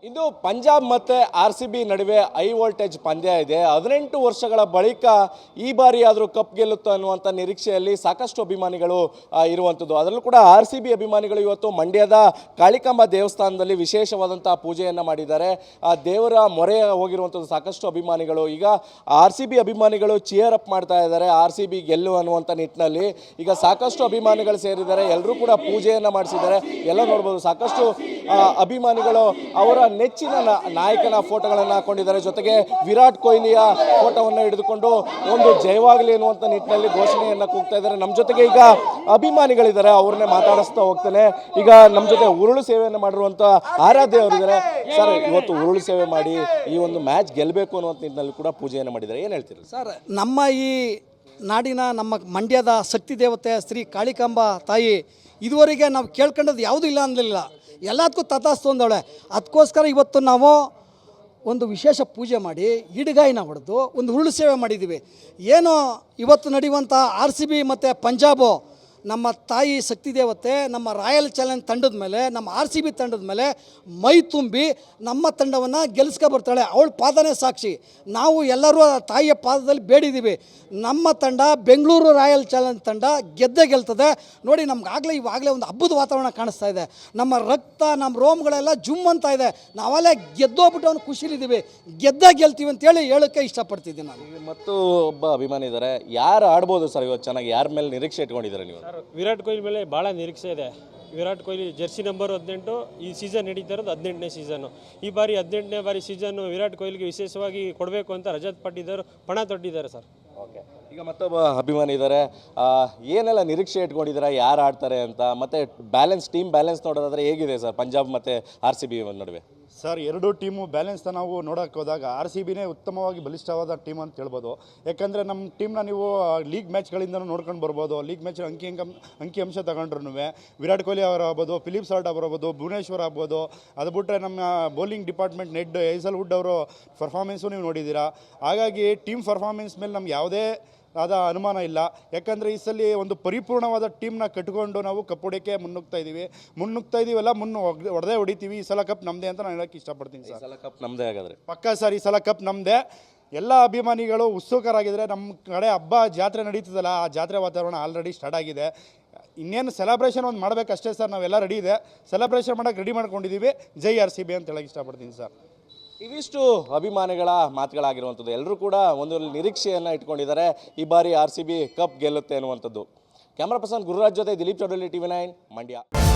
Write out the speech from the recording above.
ಇಂದು ಪಂಜಾಬ್ ಮತ್ತು RCB ನಡುವೆ high voltage ಪಂದ್ಯ ಇದೆ. 18 ವರ್ಷಗಳ ಬಳಿಕ ಈ ಬಾರಿ ಆದರೂ ಕಪ್ ಗೆಲ್ಲುತ್ತೋ ಅನ್ನುವಂಥ ನಿರೀಕ್ಷೆಯಲ್ಲಿ ಸಾಕಷ್ಟು ಅಭಿಮಾನಿಗಳು ಇರುವಂಥದ್ದು. ಅದರಲ್ಲೂ ಕೂಡ RCB ಅಭಿಮಾನಿಗಳು ಇವತ್ತು ಮಂಡ್ಯದ ಕಾಳಿಕಾಂಬ ದೇವಸ್ಥಾನದಲ್ಲಿ ವಿಶೇಷವಾದಂಥ ಪೂಜೆಯನ್ನು ಮಾಡಿದ್ದಾರೆ. ಆ ದೇವರ ಮೊರೆ ಹೋಗಿರುವಂಥದ್ದು ಸಾಕಷ್ಟು ಅಭಿಮಾನಿಗಳು. ಈಗ RCB ಅಭಿಮಾನಿಗಳು ಚಿಯರ್ ಅಪ್ ಮಾಡ್ತಾ ಇದ್ದಾರೆ, RCB ಗೆಲ್ಲು ಅನ್ನುವಂಥ ನಿಟ್ಟಿನಲ್ಲಿ. ಈಗ ಸಾಕಷ್ಟು ಅಭಿಮಾನಿಗಳು ಸೇರಿದ್ದಾರೆ, ಎಲ್ಲರೂ ಕೂಡ ಪೂಜೆಯನ್ನು ಮಾಡಿಸಿದ್ದಾರೆ. ಎಲ್ಲ ನೋಡ್ಬೋದು, ಸಾಕಷ್ಟು ಅಭಿಮಾನಿಗಳು ಅವರ ನೆಚ್ಚಿನ ನಾಯಕನ ಫೋಟೋಗಳನ್ನು ಹಾಕೊಂಡಿದ್ದಾರೆ. ಜೊತೆಗೆ ವಿರಾಟ್ ಕೊಹ್ಲಿಯ ಫೋಟೋವನ್ನು ಹಿಡಿದುಕೊಂಡು ಒಂದು ಜಯವಾಗಲಿ ಎನ್ನುವಂಥ ನಿಟ್ಟಿನಲ್ಲಿ ಘೋಷಣೆಯನ್ನು ಕೂಗ್ತಾ ಇದ್ದಾರೆ. ನಮ್ಮ ಜೊತೆಗೆ ಈಗ ಅಭಿಮಾನಿಗಳಿದ್ದಾರೆ, ಅವ್ರನ್ನೇ ಮಾತಾಡಿಸ್ತಾ ಹೋಗ್ತಾನೆ. ಈಗ ನಮ್ಮ ಜೊತೆ ಉರುಳು ಸೇವೆಯನ್ನು ಮಾಡಿರುವಂಥ ಆರಾಧ್ಯ ಅವರಿದ್ದಾರೆ. ಸರ್, ಇವತ್ತು ಉರುಳು ಸೇವೆ ಮಾಡಿ ಈ ಒಂದು ಮ್ಯಾಚ್ ಗೆಲ್ಲಬೇಕು ಅನ್ನುವಂಥ ನಿಟ್ಟಿನಲ್ಲಿ ಕೂಡ ಪೂಜೆಯನ್ನು ಮಾಡಿದ್ದಾರೆ, ಏನು ಹೇಳ್ತೀರಿ ಸರ್? ನಮ್ಮ ಈ ನಾಡಿನ ನಮ್ಮ ಮಂಡ್ಯದ ಶಕ್ತಿ ದೇವತೆ ಶ್ರೀ ಕಾಳಿಕಾಂಬ ತಾಯಿ ಇದುವರೆಗೆ ನಾವು ಕೇಳ್ಕೊಂಡದ್ದು ಯಾವುದೂ ಇಲ್ಲ ಅನ್ನಲಿಲ್ಲ, ಎಲ್ಲದಕ್ಕೂ ತಥಾಸ್ತು ಅಂದವಳೆ. ಅದಕ್ಕೋಸ್ಕರ ಇವತ್ತು ನಾವು ಒಂದು ವಿಶೇಷ ಪೂಜೆ ಮಾಡಿ ಇಡಗಾಯಿನ ಹೊಡೆದು ಒಂದು ಉರುಳು ಸೇವೆ ಮಾಡಿದ್ದೀವಿ. ಏನು ಇವತ್ತು ನಡೆಯುವಂಥ RCB ಮತ್ತು ಪಂಜಾಬು ನಮ್ಮ ತಾಯಿ ಶಕ್ತಿ ದೇವತೆ ನಮ್ಮ ರಾಯಲ್ ಚಾಲೆಂಜ್ ತಂಡದ ಮೇಲೆ, ನಮ್ಮ RCB ತಂಡದ ಮೇಲೆ ಮೈ ತುಂಬಿ ನಮ್ಮ ತಂಡವನ್ನು ಗೆಲ್ಲಿಸ್ಕೊ ಬರ್ತಾಳೆ. ಅವಳ ಪಾದನೇ ಸಾಕ್ಷಿ. ನಾವು ಎಲ್ಲರೂ ತಾಯಿಯ ಪಾದದಲ್ಲಿ ಬೇಡಿದ್ದೀವಿ. ನಮ್ಮ ತಂಡ ಬೆಂಗಳೂರು ರಾಯಲ್ ಚಾಲೆಂಜ್ ತಂಡ ಗೆದ್ದೇ ಗೆಲ್ತದೆ. ನೋಡಿ, ನಮ್ಗಾಗಲೇ ಇವಾಗಲೇ ಒಂದು ಹಬ್ಬದ ವಾತಾವರಣ ಕಾಣಿಸ್ತಾ ಇದೆ. ನಮ್ಮ ರಕ್ತ, ನಮ್ಮ ರೋಮ್ಗಳೆಲ್ಲ ಜುಮ್ ಅಂತ ಇದೆ. ನಾವಲ್ಲೇ ಗೆದ್ದೋಗ್ಬಿಟ್ಟು ಅವ್ನು ಖುಷಿಲಿದ್ದೀವಿ, ಗೆದ್ದೇ ಗೆಲ್ತೀವಿ ಅಂತೇಳಿ ಹೇಳೋಕ್ಕೆ ಇಷ್ಟಪಡ್ತಿದ್ದೀನಿ ನಾನು. ಮತ್ತು ಒಬ್ಬ ಅಭಿಮಾನಿ ಇದ್ದಾರೆ, ಯಾರು ಆಡ್ಬೋದು ಸರ್ ಇವತ್ತು ಚೆನ್ನಾಗಿ? ಯಾರ ಮೇಲೆ ನಿರೀಕ್ಷೆ ಇಟ್ಕೊಂಡಿದ್ದಾರೆ ನೀವು? ವಿರಾಟ್ ಕೊಹ್ಲಿ ಮೇಲೆ ಭಾಳ ನಿರೀಕ್ಷೆ ಇದೆ. ವಿರಾಟ್ ಕೊಹ್ಲಿ ಜೆರ್ಸಿ ನಂಬರ್ 18, ಈ ಸೀಸನ್ ನಡೀತಾ ಇರೋದು 18ನೇ ಸೀಸನ್ನು. ಈ ಬಾರಿ 18ನೇ ಬಾರಿ ಸೀಸನ್ನು ವಿರಾಟ್ ಕೊಹ್ಲಿಗೆ ವಿಶೇಷವಾಗಿ ಕೊಡಬೇಕು ಅಂತ ರಜತ್ ಪಟ್ಟಿದ್ದಾರೆ, ಪಣ ತೊಟ್ಟಿದ್ದಾರೆ ಸರ್. ಓಕೆ, ಈಗ ಮತ್ತೊಬ್ಬ ಅಭಿಮಾನಿ ಇದ್ದಾರೆ, ಏನೆಲ್ಲ ನಿರೀಕ್ಷೆ ಇಟ್ಕೊಂಡಿದ್ದಾರೆ, ಯಾರು ಆಡ್ತಾರೆ ಅಂತ? ಮತ್ತು ಟೀಮ್ ಬ್ಯಾಲೆನ್ಸ್ ನೋಡೋದಾದರೆ ಹೇಗಿದೆ ಸರ್ ಪಂಜಾಬ್ ಮತ್ತು RCB ನಡುವೆ? ಸರ್, ಎರಡೂ ಟೀಮು ಬ್ಯಾಲೆನ್ಸ್ನ ನಾವು ನೋಡೋಕ್ಕೆ ಹೋದಾಗ RCBನೇ ಉತ್ತಮವಾಗಿ ಬಲಿಷ್ಠವಾದ ಟೀಮ್ ಅಂತ ಹೇಳ್ಬೋದು. ಯಾಕಂದರೆ ನಮ್ಮ ಟೀಮ್ನ ನೀವು ಲೀಗ್ ಮ್ಯಾಚ್ಗಳಿಂದ ನೋಡ್ಕೊಂಡು ಬರ್ಬೋದು. ಲೀಗ್ ಮ್ಯಾಚ್ ಅಂಕಿ ಅಂಶ ತಗೊಂಡ್ರು ವಿರಾಟ್ ಕೊಹ್ಲಿ ಅವರು ಆಗ್ಬೋದು, ಫಿಲಿಪ್ ಸಾಲ್ಟ್ ಬರ್ಬೋದು, ಭುವನೇಶ್ವರ್ ಆಗ್ಬೋದು. ಅದು ಬಿಟ್ಟರೆ ನಮ್ಮ ಬೌಲಿಂಗ್ ಡಿಪಾರ್ಟ್ಮೆಂಟ್ ನೆಡ್ ಹೇಸಲ್ವುಡ್ ಅವರು ಪರ್ಫಾರ್ಮೆನ್ಸು ನೀವು ನೋಡಿದ್ದೀರಾ. ಹಾಗಾಗಿ ಟೀಮ್ ಪರ್ಫಾರ್ಮೆನ್ಸ್ ಮೇಲೆ ನಮ್ಗೆ ಯಾವುದೇ ಆದ ಅನುಮಾನ ಇಲ್ಲ. ಯಾಕಂದರೆ ಈ ಸಲ ಒಂದು ಪರಿಪೂರ್ಣವಾದ ಟೀಮ್ನ ಕಟ್ಕೊಂಡು ನಾವು ಕಪ್ ಹೊಡಿಯೋಕ್ಕೆ ಮುನ್ನುಗ್ತಾ ಇದ್ದೀವಲ್ಲ, ಹೊಡೆದೇ ಹೊಡಿತೀವಿ. ಈ ಸಲ ಕಪ್ ನಮ್ಮದೇ ಅಂತ ನಾನು ಹೇಳೋಕ್ಕೆ ಇಷ್ಟಪಡ್ತೀನಿ ಸರ್. ಈ ಸಲ ಕಪ್ ನಮ್ಮದೇ ಆಗಾದ್ರೆ ಪಕ್ಕಾ ಸರ್, ಈ ಸಲ ಕಪ್ ನಮ್ಮದೇ. ಎಲ್ಲ ಅಭಿಮಾನಿಗಳು ಉತ್ಸುಕರಾಗಿದ್ದರೆ, ನಮ್ಮ ಕಡೆ ಹಬ್ಬ ಜಾತ್ರೆ ನಡೀತದಲ್ಲ, ಆ ಜಾತ್ರೆ ವಾತಾವರಣ ಆಲ್ರೆಡಿ ಸ್ಟಾರ್ಟ್ ಆಗಿದೆ. ಇನ್ನೇನು ಸೆಲೆಬ್ರೇಷನ್ ಒಂದು ಮಾಡಬೇಕಷ್ಟೇ ಸರ್. ನಾವೆಲ್ಲ ರೆಡಿ ಇದೆ, ಸೆಲೆಬ್ರೇಷನ್ ಮಾಡೋಕ್ಕೆ ರೆಡಿ ಮಾಡ್ಕೊಂಡಿದ್ದೀವಿ. ಜೈ RCB ಅಂತ ಹೇಳೋಕ್ಕೆ ಇಷ್ಟಪಡ್ತೀನಿ ಸರ್. ಇವಿಷ್ಟು ಅಭಿಮಾನಿಗಳ ಮಾತುಗಳಾಗಿರುವಂಥದ್ದು. ಎಲ್ಲರೂ ಕೂಡ ಒಂದು ನಿರೀಕ್ಷೆಯನ್ನು ಇಟ್ಕೊಂಡಿದ್ದಾರೆ, ಈ ಬಾರಿ RCB ಕಪ್ ಗೆಲ್ಲುತ್ತೆ ಅನ್ನುವಂಥದ್ದು. ಕ್ಯಾಮ್ರಾ ಪರ್ಸನ್ ಗುರುರಾಜ್ ಜೊತೆ ದಿಲೀಪ್ ಚೌಡಳ್ಳಿ, TV9 ಮಂಡ್ಯ.